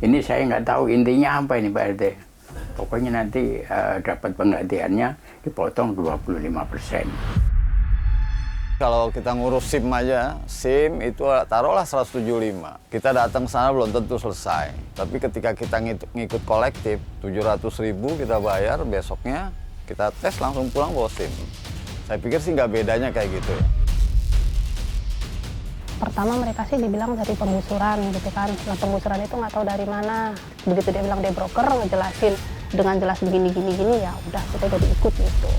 Ini saya nggak tahu intinya apa ini Pak RT. Pokoknya nanti dapat penggantiannya dipotong 25%. Kalau kita ngurus SIM aja, SIM itu taruhlah 175. Kita datang ke sana belum tentu selesai. Tapi ketika kita ngikut kolektif, 700.000 kita bayar, besoknya kita tes langsung pulang bawa SIM. Saya pikir sih nggak bedanya kayak gitu ya. Pertama mereka sih dibilang dari penggusuran gitu kan. Nah penggusuran itu nggak tahu dari mana. Begitu dia bilang dia broker, ngejelasin dengan jelas begini ya udah kita jadi ikut gitu.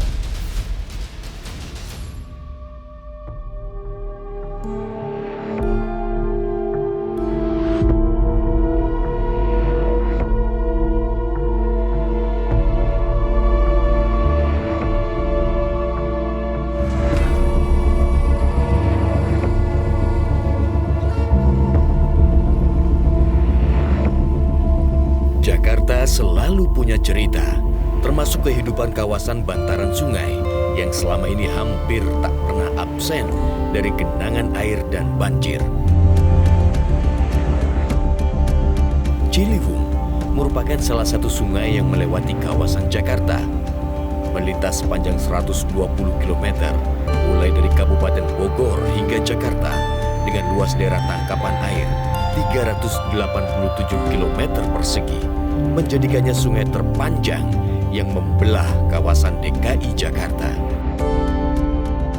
Jakarta selalu punya cerita, termasuk kehidupan kawasan bantaran sungai yang selama ini hampir tak pernah absen dari genangan air dan banjir. Ciliwung merupakan salah satu sungai yang melewati kawasan Jakarta, melintas sepanjang 120 km, mulai dari Kabupaten Bogor hingga Jakarta, dengan luas daerah tangkapan air 387 km persegi, menjadikannya sungai terpanjang yang membelah kawasan DKI Jakarta.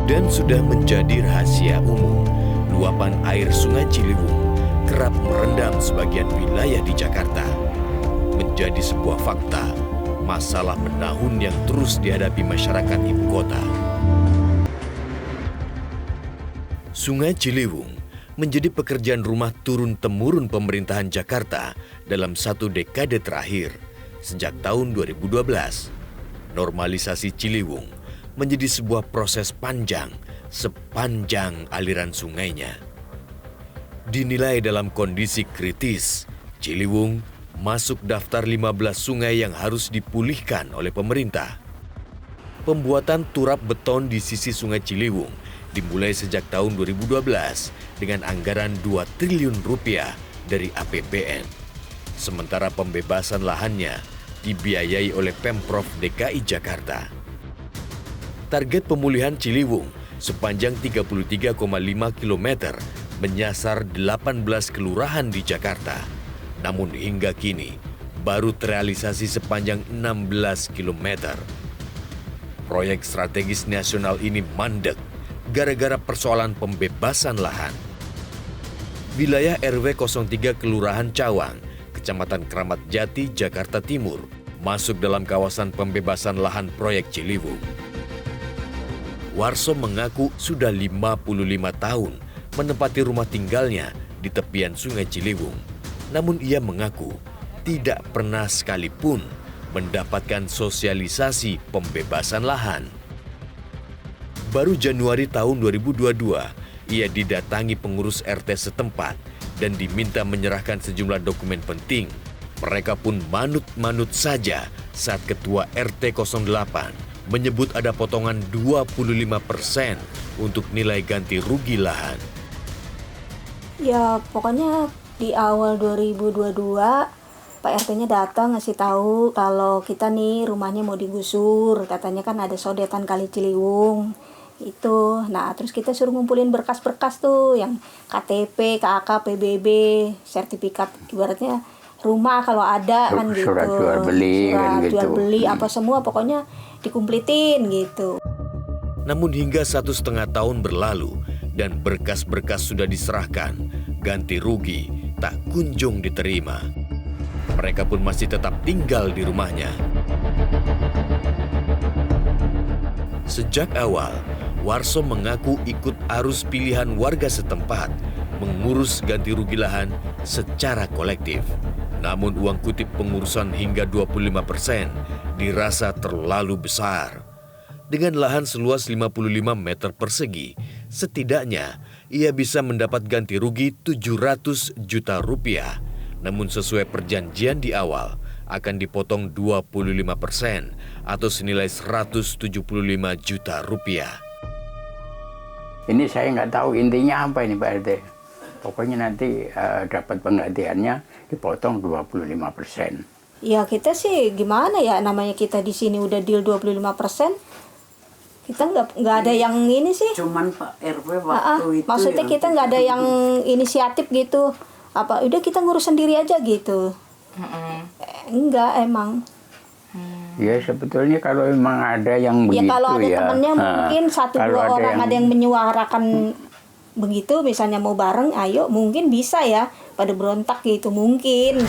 Dan sudah menjadi rahasia umum, luapan air Sungai Ciliwung kerap merendam sebagian wilayah di Jakarta. Menjadi sebuah fakta, masalah menahun yang terus dihadapi masyarakat ibu kota. Sungai Ciliwung menjadi pekerjaan rumah turun-temurun pemerintahan Jakarta dalam 1 dekade terakhir. Sejak tahun 2012, normalisasi Ciliwung menjadi sebuah proses panjang sepanjang aliran sungainya. Dinilai dalam kondisi kritis, Ciliwung masuk daftar 15 sungai yang harus dipulihkan oleh pemerintah. Pembuatan turap beton di sisi Sungai Ciliwung dimulai sejak tahun 2012 dengan anggaran 2 triliun rupiah dari APBN. Sementara pembebasan lahannya dibiayai oleh Pemprov DKI Jakarta. Target pemulihan Ciliwung sepanjang 33,5 km menyasar 18 kelurahan di Jakarta. Namun hingga kini baru terrealisasi sepanjang 16 km. Proyek strategis nasional ini mandek gara-gara persoalan pembebasan lahan. Wilayah RW 03 Kelurahan Cawang, Kecamatan Kramat Jati, Jakarta Timur, masuk dalam kawasan pembebasan lahan proyek Ciliwung. Warso mengaku sudah 55 tahun menempati rumah tinggalnya di tepian Sungai Ciliwung. Namun ia mengaku tidak pernah sekalipun mendapatkan sosialisasi pembebasan lahan. Baru Januari tahun 2022, ia didatangi pengurus RT setempat dan diminta menyerahkan sejumlah dokumen penting. Mereka pun manut-manut saja saat Ketua RT 08 menyebut ada potongan 25% untuk nilai ganti rugi lahan. Ya pokoknya di awal 2022 Pak RT-nya datang ngasih tahu kalau kita nih rumahnya mau digusur. Katanya kan ada sodetan Kali Ciliwung. Itu. Nah, terus kita suruh ngumpulin berkas-berkas tuh yang KTP, KAK, PBB, sertifikat ibaratnya rumah kalau ada kan gitu. Surat jual beli kan gitu. Jual beli apa semua pokoknya dikumplitin gitu. Namun hingga 1,5 tahun berlalu dan berkas-berkas sudah diserahkan, ganti rugi tak kunjung diterima. Mereka pun masih tetap tinggal di rumahnya. Sejak awal, Warso mengaku ikut arus pilihan warga setempat mengurus ganti rugi lahan secara kolektif. Namun uang kutip pengurusan hingga 25% dirasa terlalu besar. Dengan lahan seluas 55 meter persegi, setidaknya ia bisa mendapat ganti rugi 700 juta rupiah. Namun sesuai perjanjian di awal, akan dipotong 25% atau senilai 175 juta rupiah. Ini saya nggak tahu intinya apa ini Pak RT. Pokoknya nanti dapat penggantiannya dipotong 25%. Ya kita sih gimana ya, namanya kita di sini udah deal 25%. Kita nggak ada yang ini sih. Cuman Pak RW waktu itu Maksudnya kita nggak ada yang inisiatif gitu. Apa udah kita ngurus sendiri aja gitu. Enggak emang. Ya sebetulnya kalau memang ada yang begitu Ya kalau ada temennya mungkin satu kalau dua orang ada yang menyuarakan begitu, misalnya mau bareng, ayo mungkin bisa ya pada berontak gitu mungkin.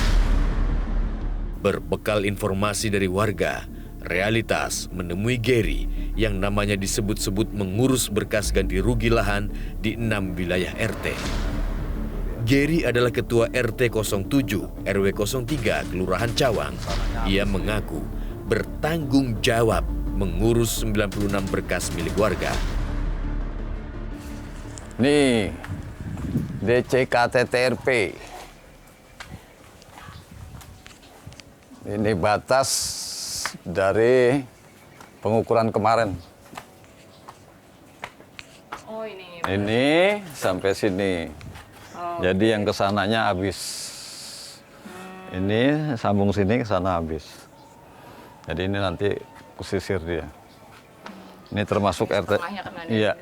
Berbekal informasi dari warga, Realitas menemui Gary yang namanya disebut-sebut mengurus berkas ganti rugi lahan di 6 wilayah RT. Gary adalah ketua RT 07 RW 03 Kelurahan Cawang. Ia mengaku bertanggung jawab mengurus 96 berkas milik warga. Nih, DCKTTRP. Ini batas dari pengukuran kemarin. Oh ini. Ini sampai sini. Jadi yang kesananya habis. Ini sambung sini ke sana habis. Jadi ini nanti kusisir dia. Ini termasuk RT. Tengahnya kena dia. Iya.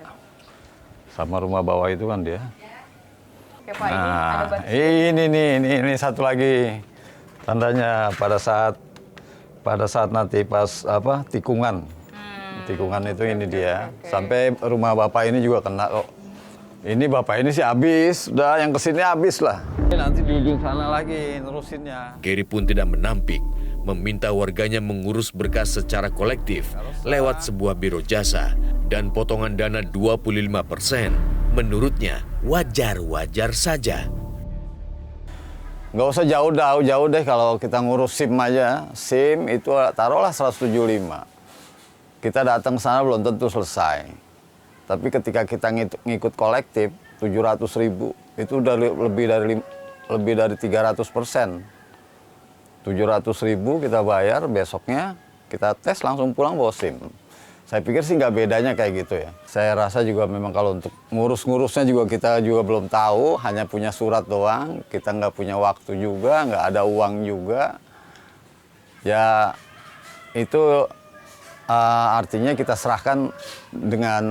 Sama rumah bawah itu kan dia. Oke Pak, ini ada Nah, batas. ini satu lagi tandanya pada saat nanti pas apa tikungan. Tikungan itu ini dia. Sampai rumah bapak ini juga kena kok. Ini bapak ini sih habis, udah yang kesini habis lah. Nanti di ujung sana lagi nerusinnya. Gary pun tidak menampik, meminta warganya mengurus berkas secara kolektif lewat sebuah biro jasa dan potongan dana 25%. Menurutnya wajar-wajar saja. Nggak usah jauh deh kalau kita ngurus SIM aja. SIM itu taruhlah 175. Kita datang ke sana belum tentu selesai. Tapi ketika kita ngikut kolektif 700.000 itu udah lebih dari 300%. 700.000 kita bayar, besoknya kita tes langsung pulang bawa SIM. Saya pikir sih nggak bedanya kayak gitu ya. Saya rasa juga memang kalau untuk ngurus-ngurusnya juga kita juga belum tahu, hanya punya surat doang, kita nggak punya waktu juga, nggak ada uang juga. Ya itu artinya kita serahkan dengan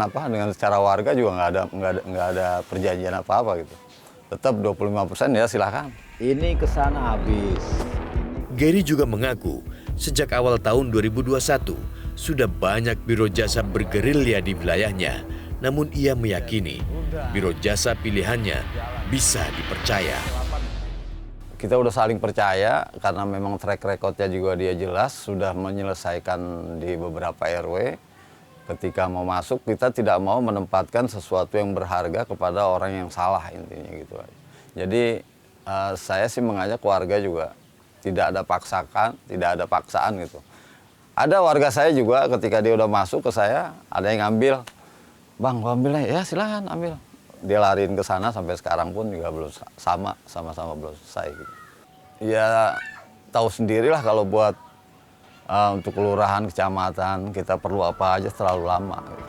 secara warga juga nggak ada perjanjian apa-apa gitu. Tetap 25% ya silakan. Ini kesana habis. Gary juga mengaku sejak awal tahun 2021 sudah banyak biro jasa bergerilya di wilayahnya. Namun ia meyakini biro jasa pilihannya bisa dipercaya. Kita udah saling percaya karena memang track recordnya juga dia jelas, sudah menyelesaikan di beberapa RW. Ketika mau masuk kita tidak mau menempatkan sesuatu yang berharga kepada orang yang salah, intinya gitu aja. Jadi saya sih mengajak warga juga tidak ada paksaan gitu. Ada warga saya juga ketika dia udah masuk ke saya, ada yang ngambil, bang, gua ambil ya silahkan ambil. Dia lariin ke sana sampai sekarang pun juga belum sama-sama belum selesai. Gitu. Ya tahu sendirilah kalau buat untuk kelurahan, kecamatan kita perlu apa aja terlalu lama. Gitu.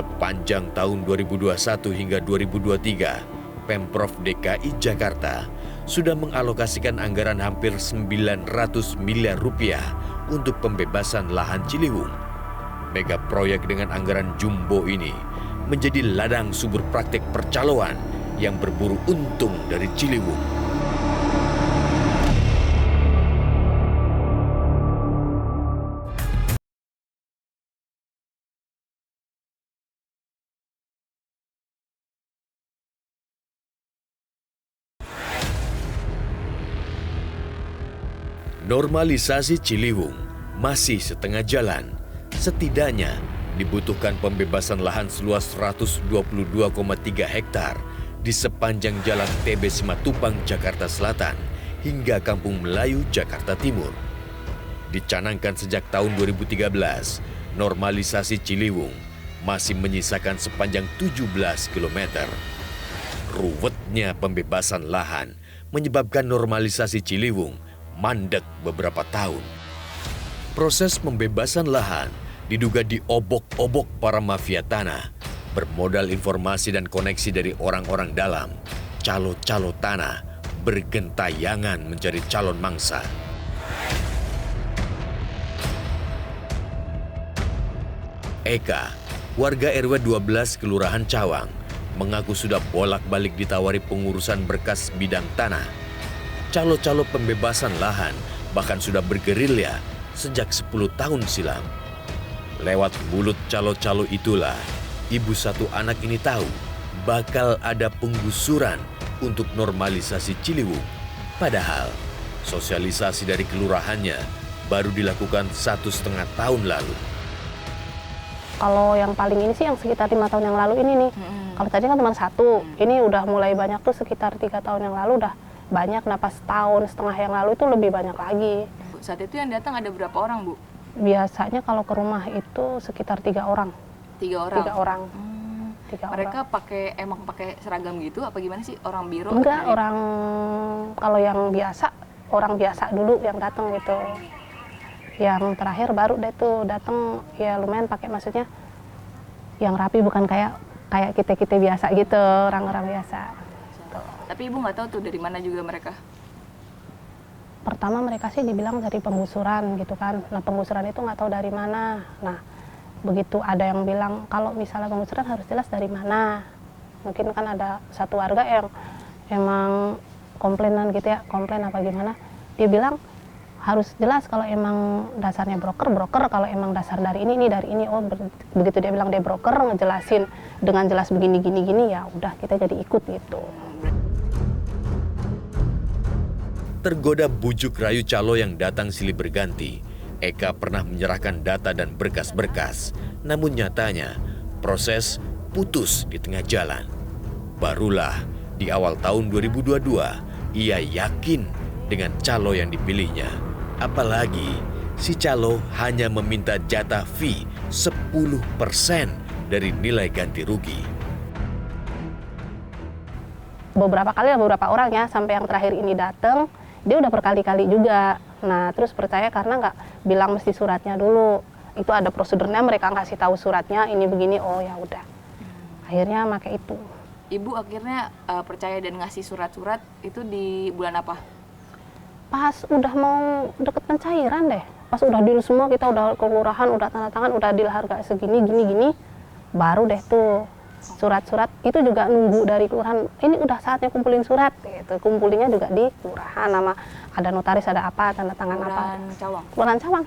Sepanjang tahun 2021 hingga 2023, Pemprov DKI Jakarta sudah mengalokasikan anggaran hampir 900 miliar rupiah untuk pembebasan lahan Ciliwung. Mega proyek dengan anggaran jumbo ini menjadi ladang sumber praktik percaloan yang berburu untung dari Ciliwung. Normalisasi Ciliwung masih setengah jalan. Setidaknya dibutuhkan pembebasan lahan seluas 122,3 hektar di sepanjang jalan TB Simatupang, Jakarta Selatan hingga Kampung Melayu, Jakarta Timur. Dicanangkan sejak tahun 2013, normalisasi Ciliwung masih menyisakan sepanjang 17 km. Ruwetnya pembebasan lahan menyebabkan normalisasi Ciliwung mandek beberapa tahun. Proses pembebasan lahan diduga diobok-obok para mafia tanah. Bermodal informasi dan koneksi dari orang-orang dalam, calo-calo tanah bergentayangan mencari calon mangsa. Eka, warga RW 12 Kelurahan Cawang, mengaku sudah bolak-balik ditawari pengurusan berkas bidang tanah. Calo-calo pembebasan lahan bahkan sudah bergerilya sejak 10 tahun silam. Lewat mulut calo-calo itulah, ibu satu anak ini tahu bakal ada penggusuran untuk normalisasi Ciliwung. Padahal, sosialisasi dari kelurahannya baru dilakukan 1,5 tahun lalu. Kalau yang paling ini sih yang sekitar 5 tahun yang lalu ini nih. Kalau tadi kan cuma satu, ini udah mulai banyak tuh sekitar 3 tahun yang lalu udah banyak. Nah pas tahun setengah yang lalu itu lebih banyak lagi. Saat itu yang datang ada berapa orang, Bu? Biasanya kalau ke rumah itu sekitar 3 orang. 3 orang? 3 orang. 3 Mereka orang. emang pakai seragam gitu? Apa gimana sih? Orang biro? Enggak, orang kalau yang biasa, orang biasa dulu yang datang gitu. Yang terakhir baru deh tuh datang ya lumayan pakai, maksudnya yang rapi, bukan kayak kita biasa gitu, orang-orang biasa. Tapi Ibu nggak tahu tuh dari mana juga mereka? Pertama mereka sih dibilang dari penggusuran gitu kan. Nah penggusuran itu nggak tahu dari mana. Nah begitu ada yang bilang kalau misalnya penggusuran harus jelas dari mana. Mungkin kan ada satu warga yang emang komplainan gitu ya, komplain apa gimana. Dia bilang harus jelas kalau emang dasarnya broker, kalau emang dasar dari ini dari ini. Oh begitu dia bilang dia broker, ngejelasin dengan jelas begini gini ya udah kita jadi ikut gitu. Tergoda bujuk rayu calo yang datang silih berganti, Eka pernah menyerahkan data dan berkas-berkas. Namun nyatanya proses putus di tengah jalan. Barulah di awal tahun 2022 ia yakin dengan calo yang dipilihnya. Apalagi si calo hanya meminta jatah fee 10% dari nilai ganti rugi. Beberapa orang ya, sampai yang terakhir ini datang, dia udah berkali-kali juga. Nah terus percaya karena nggak bilang mesti suratnya dulu. Itu ada prosedurnya, mereka ngasih tahu suratnya ini begini, oh ya udah. Akhirnya pakai itu. Ibu akhirnya percaya dan ngasih surat-surat itu di bulan apa? Pas udah mau deket pencairan deh, pas udah deal semua, kita udah kelurahan, udah tanda tangan, udah deal harga segini, gini, baru deh tuh surat-surat. Itu juga nunggu dari kelurahan, ini udah saatnya kumpulin surat, gitu. Kumpulinnya juga di kelurahan, nama ada notaris, ada apa, tanda tangan apa. Kelurahan Cawang.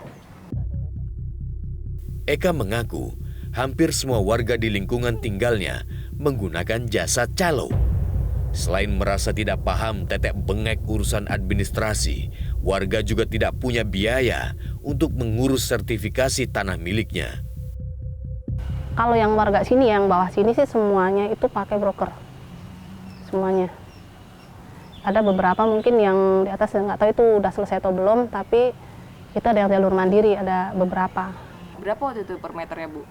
Eka mengaku hampir semua warga di lingkungan tinggalnya menggunakan jasa calo. Selain merasa tidak paham tetek bengek urusan administrasi, warga juga tidak punya biaya untuk mengurus sertifikasi tanah miliknya. Kalau yang warga sini, yang bawah sini sih semuanya itu pakai broker. Semuanya. Ada beberapa mungkin yang di atas nggak tahu itu udah selesai atau belum, tapi kita ada yang jalur mandiri, ada beberapa. Berapa waktu itu per meternya, Bu?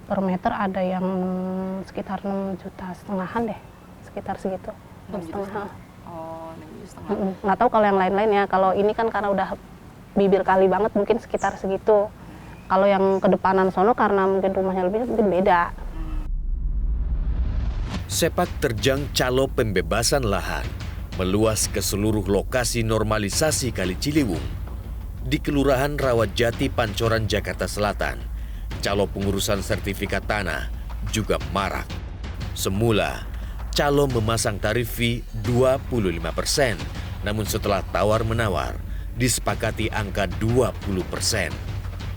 Per meter ada yang sekitar 6,5 juta deh. Sekitar segitu. 6,5 juta. Oh, 6,5 juta. Nggak tahu kalau yang lain-lain ya. Kalau ini kan karena udah bibir kali banget, mungkin sekitar segitu. Kalau yang kedepanan sono karena mungkin rumahnya lebih, mungkin beda. Sepak terjang calo pembebasan lahan meluas ke seluruh lokasi normalisasi Kali Ciliwung. Di Kelurahan Rawatjati, Pancoran, Jakarta Selatan, calo pengurusan sertifikat tanah juga marak. Semula, calo memasang tarif fee 25%, namun setelah tawar-menawar, disepakati angka 20%.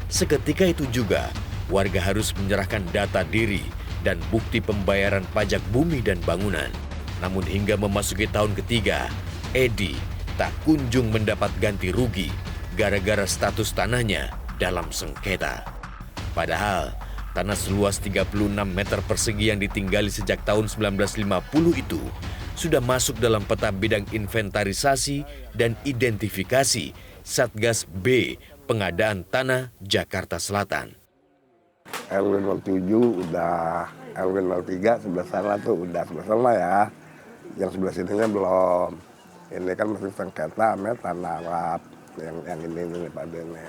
Seketika itu juga, warga harus menyerahkan data diri dan bukti pembayaran pajak bumi dan bangunan. Namun hingga memasuki tahun ketiga, Edi tak kunjung mendapat ganti rugi gara-gara status tanahnya dalam sengketa. Padahal, tanah seluas 36 meter persegi yang ditinggali sejak tahun 1950 itu sudah masuk dalam peta bidang inventarisasi dan identifikasi Satgas B Pengadaan Tanah Jakarta Selatan. RW 07 udah, RW 03 sebelah sana tuh udah sebelah sana ya. Yang sebelah sininya belum. Ini kan masih sengketa sama tanah lap. Yang ini Pak Dene.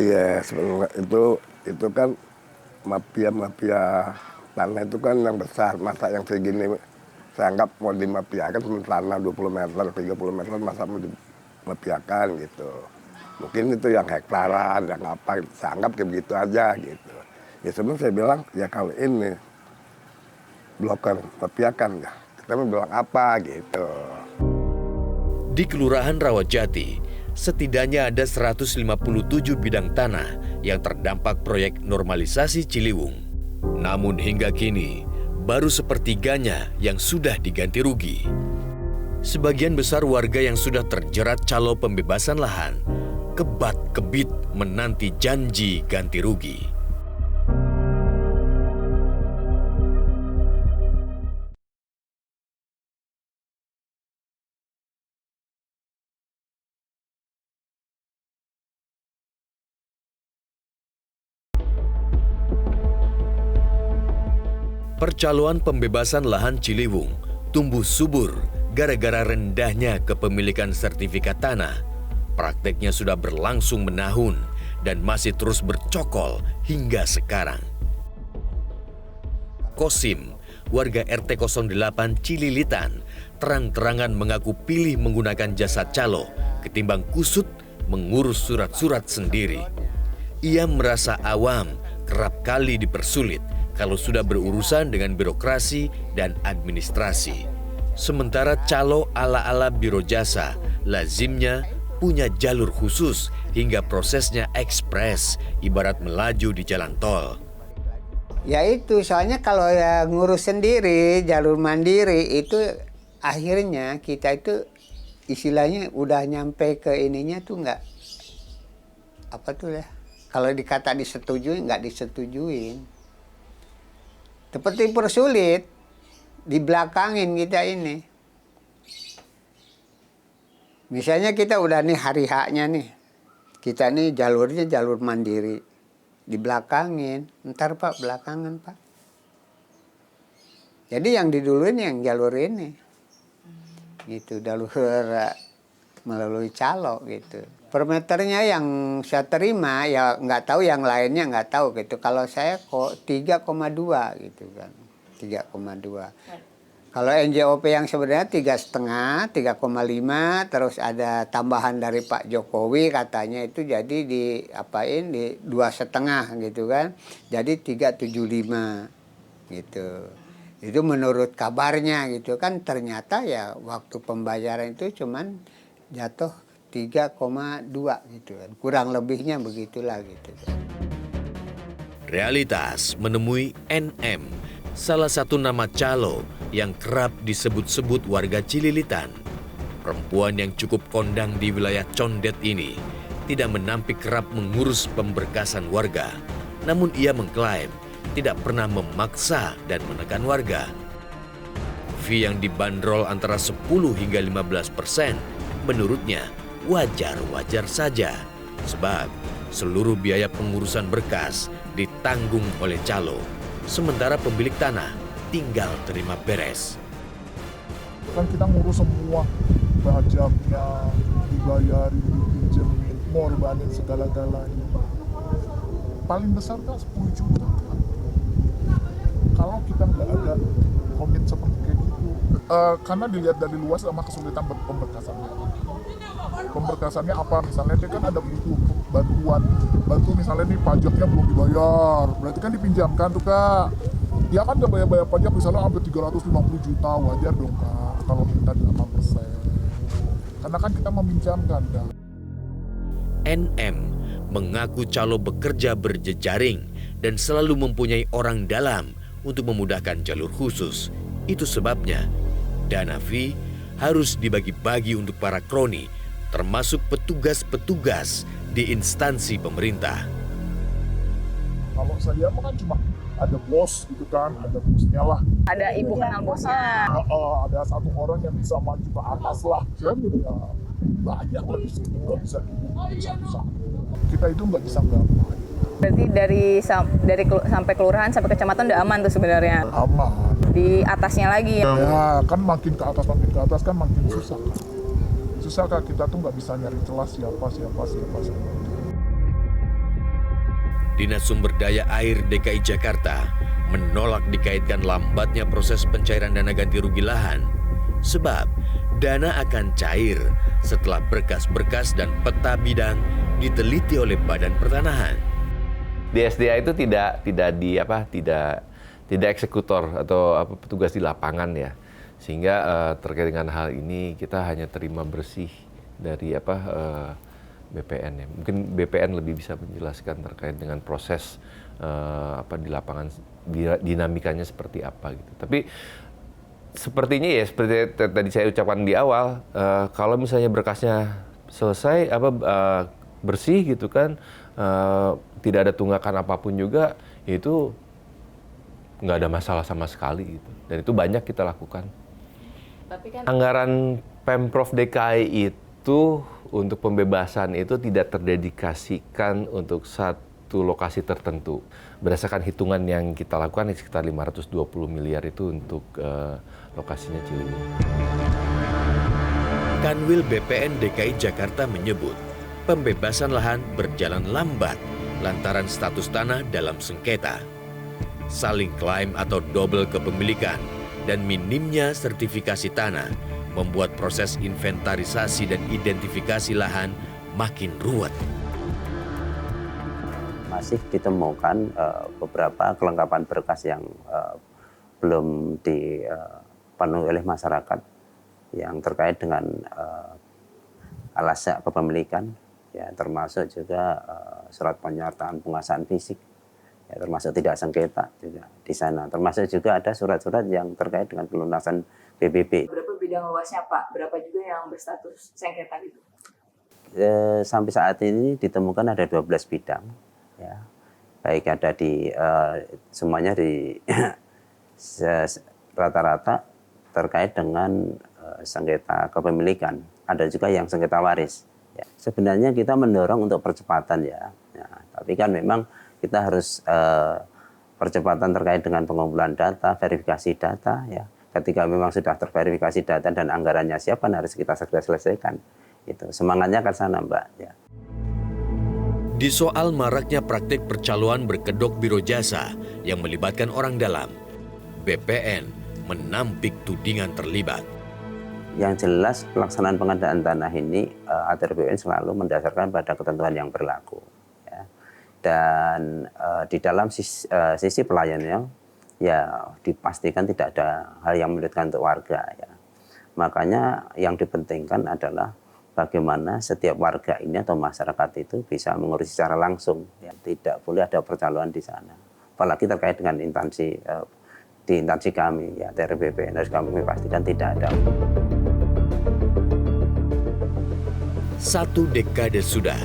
Iya, sebenarnya itu kan mafia tanah itu kan yang besar, masa yang saya anggap mau dimafiakan cuma tanah 20 meter, 30 meter masa mau dimafiakan gitu. Mungkin itu yang hektaran, yang apa, saya anggap kayak begitu aja gitu. Ya sebenarnya saya bilang, ya kalau ini bukan mafiakan ya, kita mau bilang apa gitu. Di Kelurahan Rawajati, setidaknya ada 157 bidang tanah yang terdampak proyek normalisasi Ciliwung. Namun hingga kini, baru sepertiganya yang sudah diganti rugi. Sebagian besar warga yang sudah terjerat calo pembebasan lahan, kebat-kebit menanti janji ganti rugi. Percaloan pembebasan lahan Ciliwung tumbuh subur gara-gara rendahnya kepemilikan sertifikat tanah. Prakteknya sudah berlangsung menahun dan masih terus bercokol hingga sekarang. Kosim, warga RT 08 Cililitan, terang-terangan mengaku pilih menggunakan jasa calo ketimbang kusut mengurus surat-surat sendiri. Ia merasa awam, kerap kali dipersulit kalau sudah berurusan dengan birokrasi dan administrasi. Sementara calo ala-ala biro jasa lazimnya punya jalur khusus hingga prosesnya ekspres, ibarat melaju di jalan tol. Ya itu, soalnya kalau ya ngurus sendiri, jalur mandiri itu akhirnya kita itu istilahnya udah nyampe ke ininya tuh nggak, apa tuh ya, kalau dikata disetujui nggak disetujuin. Seperti persulit, dibelakangin kita ini. Misalnya kita udah nih hari haknya nih, kita nih jalurnya jalur mandiri, dibelakangin, ntar Pak belakangan Pak. Jadi yang diduluin yang jalur ini, gitu, jalur melalui calo gitu. Per meternya yang saya terima ya nggak tahu, yang lainnya nggak tahu gitu. Kalau saya kok 3,2 gitu kan, 3,2. Kalau NJOP yang sebenarnya 3,5, 3,5, terus ada tambahan dari Pak Jokowi katanya itu jadi diapain di 2,5 gitu kan, jadi 375 gitu. Itu menurut kabarnya gitu kan, ternyata ya waktu pembayaran itu cuman jatuh 3,2 gitu kan, kurang lebihnya begitulah gitu. Realitas menemui NM, salah satu nama calo yang kerap disebut-sebut warga Cililitan. Perempuan yang cukup kondang di wilayah Condet ini tidak menampik kerap mengurus pemberkasan warga, namun ia mengklaim tidak pernah memaksa dan menekan warga. Fee yang dibanderol antara 10 hingga 15% menurutnya wajar-wajar saja, sebab seluruh biaya pengurusan berkas ditanggung oleh calo, sementara pemilik tanah tinggal terima beres. Kan kita ngurus semua, pajaknya, dibayarin, dipinjemin, ngorbanin segala-galanya. Paling besar kan 10 juta. Kalau kita nggak ada komit seperti kayak gitu, karena dilihat dari luas sama kesulitan pemberkasannya. Pemberkasannya apa, misalnya dia kan ada butuh bantu misalnya nih pajaknya belum dibayar, berarti kan dipinjamkan tuh Kak. Dia kan udah bayar pajak misalnya hampir 350 juta, wajar dong Kak kalau minta 8%. Karena kan kita meminjamkan Kak. NM mengaku calo bekerja berjejaring dan selalu mempunyai orang dalam untuk memudahkan jalur khusus. Itu sebabnya dana fee harus dibagi-bagi untuk para kroni, termasuk petugas-petugas di instansi pemerintah. Kalau saya mah kan cuma ada bos gitu kan, ada bosnya lah. Ada ibu kenal bosnya. Ada satu orang yang bisa maju ke atas lah. Saya ya, banyak lah di sini, nggak bisa satu-satu. Kita itu nggak bisa ngapain. Berarti dari sampai kelurahan sampai kecamatan udah aman tuh sebenarnya. Aman. Di atasnya lagi ya. Ya kan makin ke atas kan makin susah kan. Susah Kak, kita tuh nggak bisa nyari celah siapa. Dinas Sumber Daya Air DKI Jakarta menolak dikaitkan lambatnya proses pencairan dana ganti rugi lahan, sebab dana akan cair setelah berkas-berkas dan peta bidang diteliti oleh Badan Pertanahan. Di SDA itu tidak eksekutor atau petugas di lapangan ya, sehingga terkait dengan hal ini kita hanya terima bersih dari BPN ya. Mungkin BPN lebih bisa menjelaskan terkait dengan proses di lapangan, dinamikanya seperti apa gitu. Tapi sepertinya ya seperti tadi saya ucapkan di awal, kalau misalnya berkasnya selesai bersih gitu kan, tidak ada tunggakan apapun juga, itu nggak ada masalah sama sekali gitu. Dan itu banyak kita lakukan. Tapi kan Anggaran Pemprov DKI itu untuk pembebasan itu tidak terdedikasikan untuk satu lokasi tertentu. Berdasarkan hitungan yang kita lakukan sekitar 520 miliar itu untuk lokasinya Ciliwung. Kanwil BPN DKI Jakarta menyebut pembebasan lahan berjalan lambat lantaran status tanah dalam sengketa. Saling klaim atau double kepemilikan dan minimnya sertifikasi tanah membuat proses inventarisasi dan identifikasi lahan makin ruwet. Masih ditemukan beberapa kelengkapan berkas yang belum dipenuhi oleh masyarakat yang terkait dengan alas kepemilikan, ya, termasuk juga surat penyertaan penguasaan fisik, ya, termasuk tidak sengketa juga di sana. Termasuk juga ada surat-surat yang terkait dengan pelunasan PBB. Berapa bidang luasnya Pak? Berapa juga yang berstatus sengketa gitu? Sampai saat ini ditemukan ada 12 bidang, ya. Baik ada di semuanya di rata-rata terkait dengan sengketa kepemilikan. Ada juga yang sengketa waris. Ya. Sebenarnya kita mendorong untuk percepatan ya. Tapi kan memang kita harus percepatan terkait dengan pengumpulan data, verifikasi data ya. Ketika memang sudah terverifikasi data dan anggarannya siap, kan harus kita segera selesaikan. Itu semangatnya ke sana, Mbak. Ya. Di soal maraknya praktik percaloan berkedok biro jasa yang melibatkan orang dalam, BPN menampik tudingan terlibat. Yang jelas pelaksanaan pengadaan tanah ini ATR BPN selalu mendasarkan pada ketentuan yang berlaku. Ya. Dan di dalam sisi pelayanannya, ya dipastikan tidak ada hal yang menyulitkan untuk warga. Ya. Makanya yang dipentingkan adalah bagaimana setiap warga ini atau masyarakat itu bisa mengurus secara langsung. Ya. Tidak boleh ada percaloan di sana. Apalagi terkait dengan instansi di instansi kami, ya ATR BPN harus kami pastikan tidak ada. 1 dekade sudah,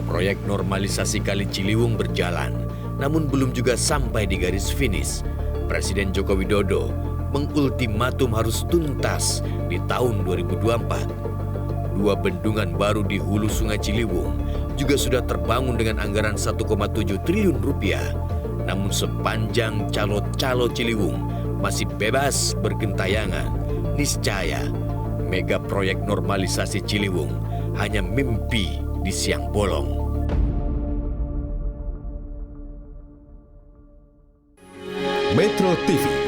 proyek normalisasi Kali Ciliwung berjalan, namun belum juga sampai di garis finish. Presiden Joko Widodo mengultimatum harus tuntas di tahun 2024. 2 bendungan baru di hulu Sungai Ciliwung juga sudah terbangun dengan anggaran 1,7 triliun rupiah. Namun sepanjang calo-calo Ciliwung masih bebas bergentayangan, niscaya mega proyek normalisasi Ciliwung hanya mimpi di siang bolong. Metro TV